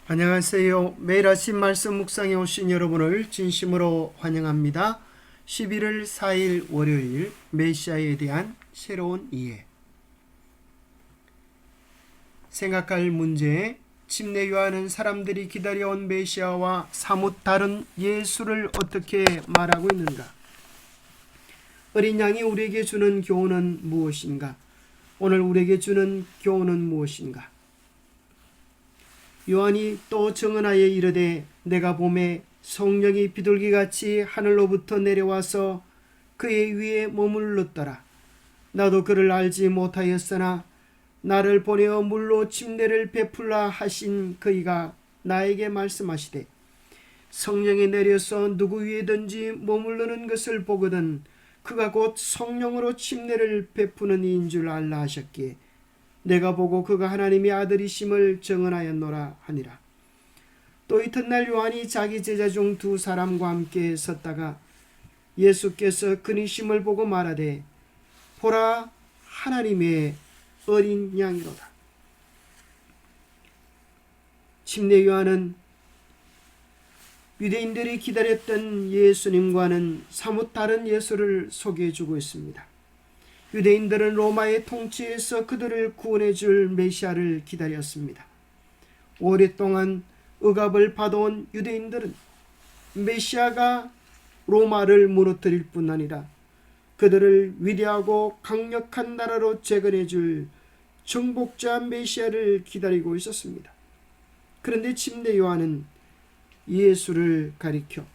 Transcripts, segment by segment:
안녕하세요. 매일 아침 말씀 묵상에 오신 여러분을 진심으로 환영합니다. 11월 4일 월요일 메시아에 대한 새로운 이해. 생각할 문제. 침례요한은 사람들이 기다려온 메시아와 사뭇 다른 예수를 어떻게 말하고 있는가? 어린 양이 우리에게 주는 교훈은 무엇인가? 오늘 우리에게 주는 교훈은 무엇인가? 요한이 또 정언하여 이르되 내가 보매 성령이 비둘기같이 하늘로부터 내려와서 그의 위에 머물렀더라. 나도 그를 알지 못하였으나 나를 보내어 물로 침례를 베풀라 하신 그이가 나에게 말씀하시되 성령이 내려서 누구 위에든지 머무르는 것을 보거든 그가 곧 성령으로 침례를 베푸는 이인 줄 알라 하셨기에 내가 보고 그가 하나님의 아들이심을 증언하였노라 하니라. 또 이튿날 요한이 자기 제자 중 두 사람과 함께 섰다가 예수께서 그니심을 보고 말하되 보라 하나님의 어린 양이로다. 침례 요한은 유대인들이 기다렸던 예수님과는 사뭇 다른 예수를 소개해주고 있습니다. 유대인들은 로마의 통치에서 그들을 구원해 줄 메시아를 기다렸습니다. 오랫동안 억압을 받아온 유대인들은 메시아가 로마를 무너뜨릴 뿐 아니라 그들을 위대하고 강력한 나라로 재건해 줄 정복자 메시아를 기다리고 있었습니다. 그런데 침례 요한은 예수를 가리켜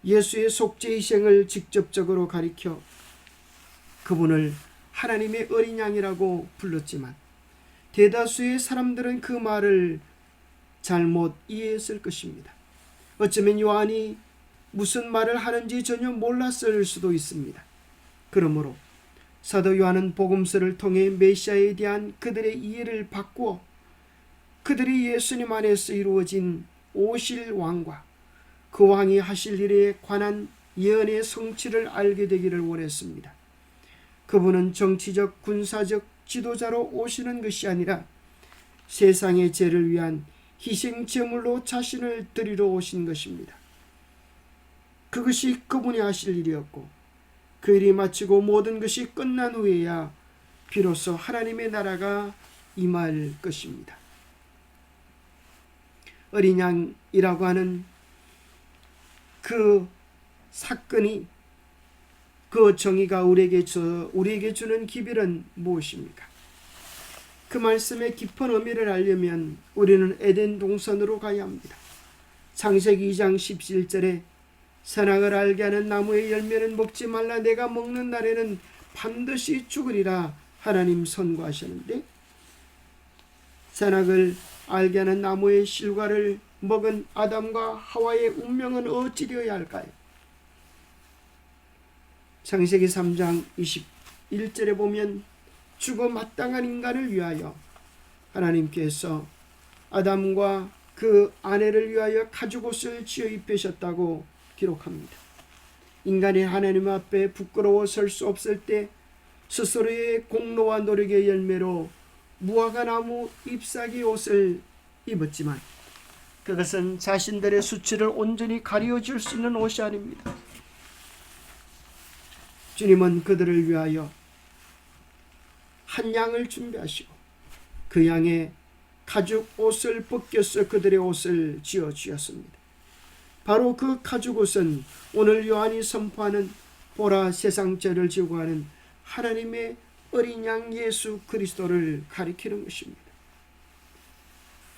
예수의 속죄 희생을 직접적으로 가리켜 그분을 하나님의 어린 양이라고 불렀지만 대다수의 사람들은 그 말을 잘못 이해했을 것입니다. 어쩌면 요한이 무슨 말을 하는지 전혀 몰랐을 수도 있습니다. 그러므로 사도 요한은 복음서를 통해 메시아에 대한 그들의 이해를 바꾸어 그들이 예수님 안에서 이루어진 오실 왕과 그 왕이 하실 일에 관한 예언의 성취를 알게 되기를 원했습니다. 그분은 정치적 군사적 지도자로 오시는 것이 아니라 세상의 죄를 위한 희생제물로 자신을 드리러 오신 것입니다. 그것이 그분이 하실 일이었고 그 일이 마치고 모든 것이 끝난 후에야 비로소 하나님의 나라가 임할 것입니다. 어린 양이라고 하는 그 사건이 그 정의가 우리에게 주는 기별은 무엇입니까? 그 말씀의 깊은 의미를 알려면 우리는 에덴 동산으로 가야 합니다. 창세기 2장 17절에 선악을 알게 하는 나무의 열매는 먹지 말라 내가 먹는 날에는 반드시 죽으리라 하나님 선고하셨는데 선악을 알게 하는 나무의 실과를 먹은 아담과 하와의 운명은 어찌 되어야 할까요? 창세기 3장 21절에 보면 죽어 마땅한 인간을 위하여 하나님께서 아담과 그 아내를 위하여 가죽옷을 지어 입히셨다고 기록합니다. 인간이 하나님 앞에 부끄러워 설 수 없을 때 스스로의 공로와 노력의 열매로 무화과나무 잎사귀 옷을 입었지만 그것은 자신들의 수치를 온전히 가려줄 수 있는 옷이 아닙니다. 주님은 그들을 위하여 한 양을 준비하시고 그 양의 가죽 옷을 벗겨서 그들의 옷을 지어 주었습니다. 바로 그 가죽 옷은 오늘 요한이 선포하는 보라 세상 죄를 지고 가는 하나님의 어린 양 예수 그리스도를 가리키는 것입니다.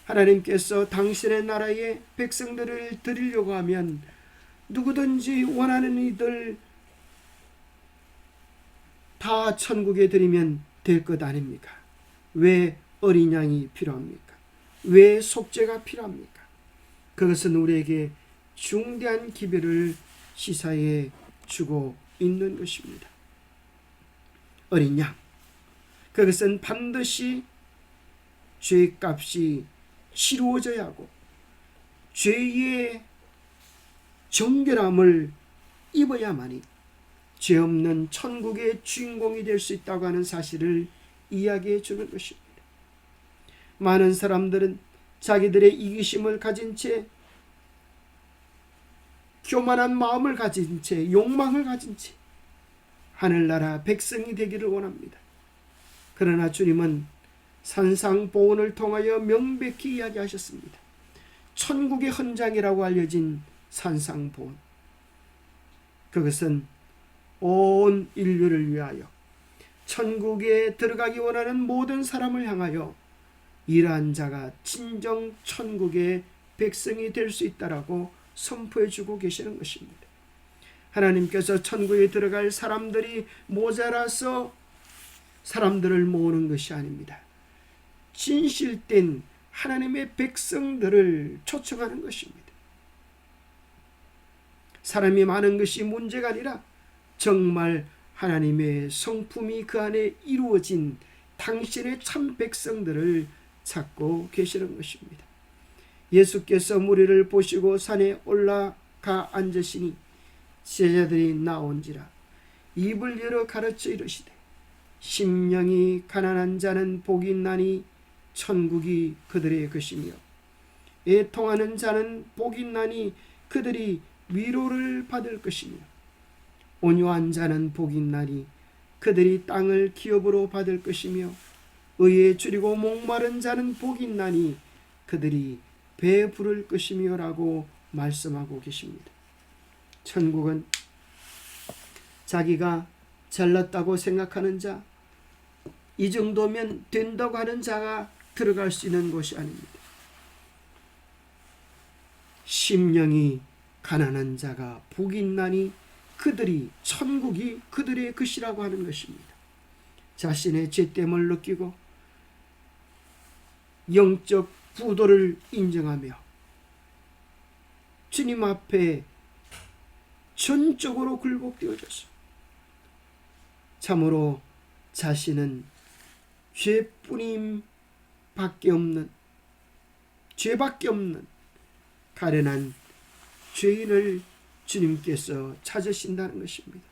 하나님께서 당신의 나라의 백성들을 드리려고 하면 누구든지 원하는 이들 다 천국에 드리면 될 것 아닙니까? 왜 어린 양이 필요합니까? 왜 속죄가 필요합니까? 그것은 우리에게 중대한 기별을 시사해 주고 있는 것입니다. 어린 양, 그것은 반드시 죄값이 치루어져야 하고 죄의 정결함을 입어야만이 죄 없는 천국의 주인공이 될 수 있다고 하는 사실을 이야기해 주는 것입니다. 많은 사람들은 자기들의 이기심을 가진 채, 교만한 마음을 가진 채, 욕망을 가진 채 하늘나라 백성이 되기를 원합니다. 그러나 주님은 산상보훈을 통하여 명백히 이야기하셨습니다. 천국의 헌장이라고 알려진 산상보훈, 그것은 온 인류를 위하여, 천국에 들어가기 원하는 모든 사람을 향하여 이러한 자가 진정 천국의 백성이 될 수 있다라고 선포해 주고 계시는 것입니다. 하나님께서 천국에 들어갈 사람들이 모자라서 사람들을 모으는 것이 아닙니다. 진실된 하나님의 백성들을 초청하는 것입니다. 사람이 많은 것이 문제가 아니라 정말 하나님의 성품이 그 안에 이루어진 당신의 참 백성들을 찾고 계시는 것입니다. 예수께서 무리를 보시고 산에 올라가 앉으시니 제자들이 나온지라 입을 열어 가르쳐 이르시되, 심령이 가난한 자는 복이 있나니 천국이 그들의 것이며, 애통하는 자는 복이 있나니 그들이 위로를 받을 것이며, 온유한 자는 복이 있나니 그들이 땅을 기업으로 받을 것이며, 의에 줄이고 목마른 자는 복이 있나니 그들이 배부를 것이며 라고 말씀하고 계십니다. 천국은 자기가 잘났다고 생각하는 자, 이 정도면 된다고 하는 자가 들어갈 수 있는 곳이 아닙니다. 심령이 가난한 자가 복이 있나니 그들이, 천국이 그들의 것이라고 하는 것입니다. 자신의 죄됨을 느끼고 영적 부도를 인정하며 주님 앞에 전적으로 굴복되어져서 참으로 자신은 죄뿐임 밖에 없는, 죄밖에 없는 가련한 죄인을 주님께서 찾으신다는 것입니다.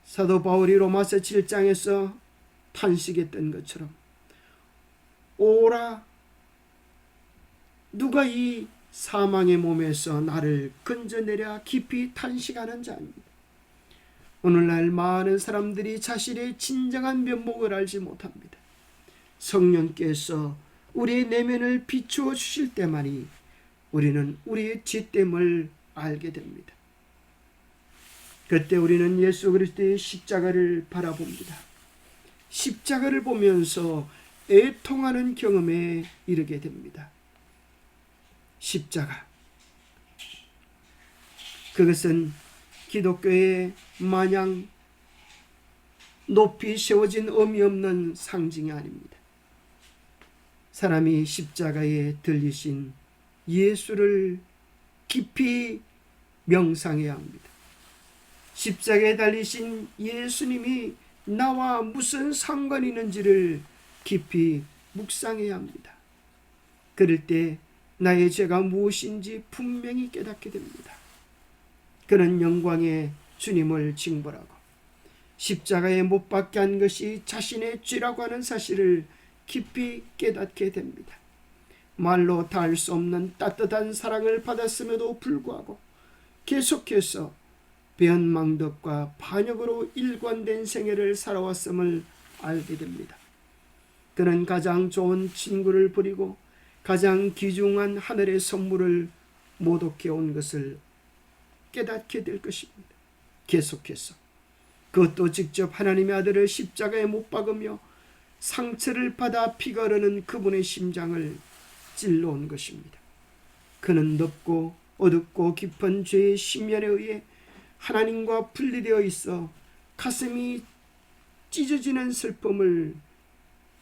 사도 바울이 로마서 7장에서 탄식했던 것처럼, 오라, 누가 이 사망의 몸에서 나를 건져내랴 깊이 탄식하는 자입니다. 오늘날 많은 사람들이 자신의 진정한 면목을 알지 못합니다. 성령께서 우리의 내면을 비추어 주실 때만이 우리는 우리의 죄됨을 알게 됩니다. 그때 우리는 예수 그리스도의 십자가를 바라봅니다. 십자가를 보면서 애통하는 경험에 이르게 됩니다. 십자가, 그것은 기독교의 마냥 높이 세워진 의미 없는 상징이 아닙니다. 사람이 십자가에 들리신 예수를 깊이 명상해야 합니다. 십자가에 달리신 예수님이 나와 무슨 상관이 있는지를 깊이 묵상해야 합니다. 그럴 때 나의 죄가 무엇인지 분명히 깨닫게 됩니다. 그는 영광의 주님을 징벌하고 십자가에 못 박게 한 것이 자신의 죄라고 하는 사실을 깊이 깨닫게 됩니다. 말로 다 할 수 없는 따뜻한 사랑을 받았음에도 불구하고 계속해서 배은망덕과 반역으로 일관된 생애를 살아왔음을 알게 됩니다. 그는 가장 좋은 친구를 버리고 가장 귀중한 하늘의 선물을 모독해 온 것을 깨닫게 될 것입니다. 계속해서 그것도 직접 하나님의 아들을 십자가에 못 박으며 상처를 받아 피가 흐르는 그분의 심장을 찔러온 것입니다. 그는 넓고 어둡고 깊은 죄의 심연에 의해 하나님과 분리되어 있어 가슴이 찢어지는 슬픔을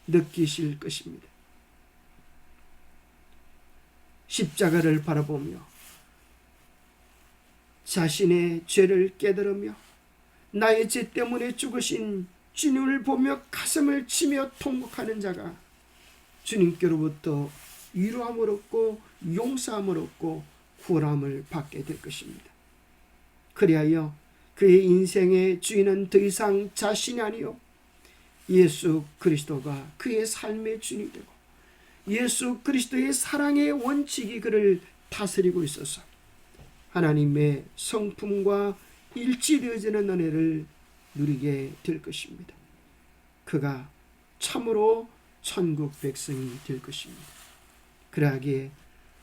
느끼실 것입니다. 십자가를 바라보며 자신의 죄를 깨달으며 나의 죄 때문에 죽으신 주님을 보며 가슴을 치며 통곡하는 자가 주님께로부터 위로함을 얻고 용서함을 얻고 구원함을 받게 될 것입니다. 그리하여 그의 인생의 주인은 더 이상 자신이 아니요 예수 그리스도가 그의 삶의 주인이 되고 예수 그리스도의 사랑의 원칙이 그를 다스리고 있어서 하나님의 성품과 일치되어지는 은혜를 누리게 될 것입니다. 그가 참으로 천국 백성이 될 것입니다. 그러하기에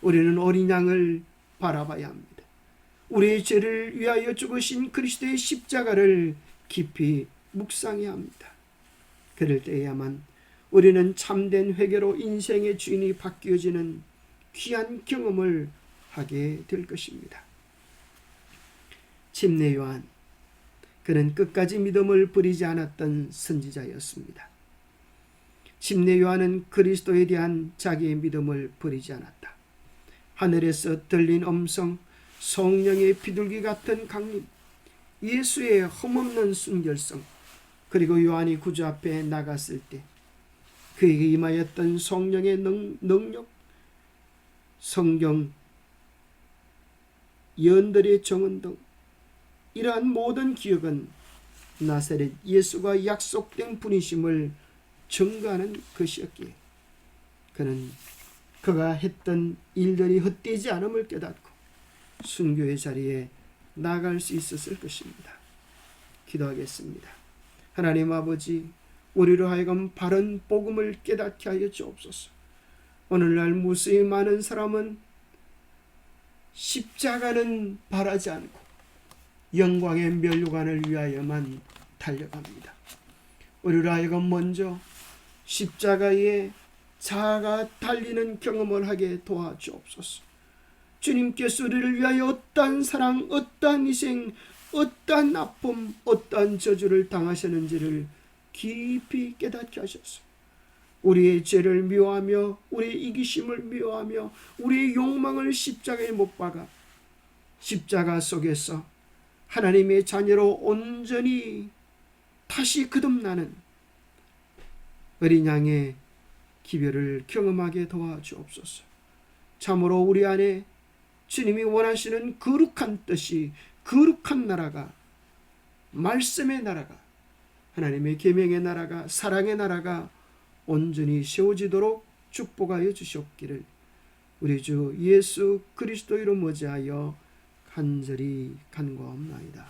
우리는 어린 양을 바라봐야 합니다. 우리의 죄를 위하여 죽으신 그리스도의 십자가를 깊이 묵상해야 합니다. 그럴 때에야만 우리는 참된 회개로 인생의 주인이 바뀌어지는 귀한 경험을 하게 될 것입니다. 침례 요한, 그는 끝까지 믿음을 버리지 않았던 선지자였습니다. 침례 요한은 그리스도에 대한 자기의 믿음을 버리지 않았다. 하늘에서 들린 음성, 성령의 비둘기 같은 강림, 예수의 흠없는 순결성, 그리고 요한이 구주 앞에 나갔을 때 그에게 임하였던 성령의 능력, 성경 예언들의 정언 등 이러한 모든 기억은 나사렛 예수가 약속된 분이심을 증거하는 것이었기에 그는 그가 했던 일들이 헛되지 않음을 깨닫고 순교의 자리에 나아갈 수 있었을 것입니다. 기도하겠습니다. 하나님 아버지, 우리로 하여금 바른 복음을 깨닫게 하여 주옵소서. 오늘날 무수히 많은 사람은 십자가는 바라지 않고 영광의 면류관을 위하여만 달려갑니다. 우리로 하여금 먼저 십자가에 자아가 달리는 경험을 하게 도와주옵소서. 주님께서 우리를 위하여 어떠한 사랑, 어떠한 희생, 어떠한 아픔, 어떠한 저주를 당하셨는지를 깊이 깨닫게 하셔서 우리의 죄를 미워하며 우리의 이기심을 미워하며 우리의 욕망을 십자가에 못 박아 십자가 속에서 하나님의 자녀로 온전히 다시 거듭나는 어린 양의 기별을 경험하게 도와주옵소서. 참으로 우리 안에 주님이 원하시는 거룩한 뜻이, 거룩한 나라가, 말씀의 나라가, 하나님의 계명의 나라가, 사랑의 나라가 온전히 세워지도록 축복하여 주시옵기를 우리 주 예수 그리스도 이름 의지하여 간절히 간구하옵나이다.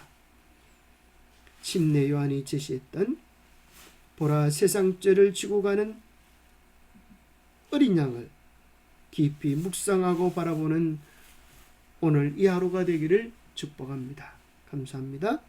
침례 요한이 제시했던 보라 세상 죄를 지고 가는 어린 양을 깊이 묵상하고 바라보는 오늘 이 하루가 되기를 축복합니다. 감사합니다.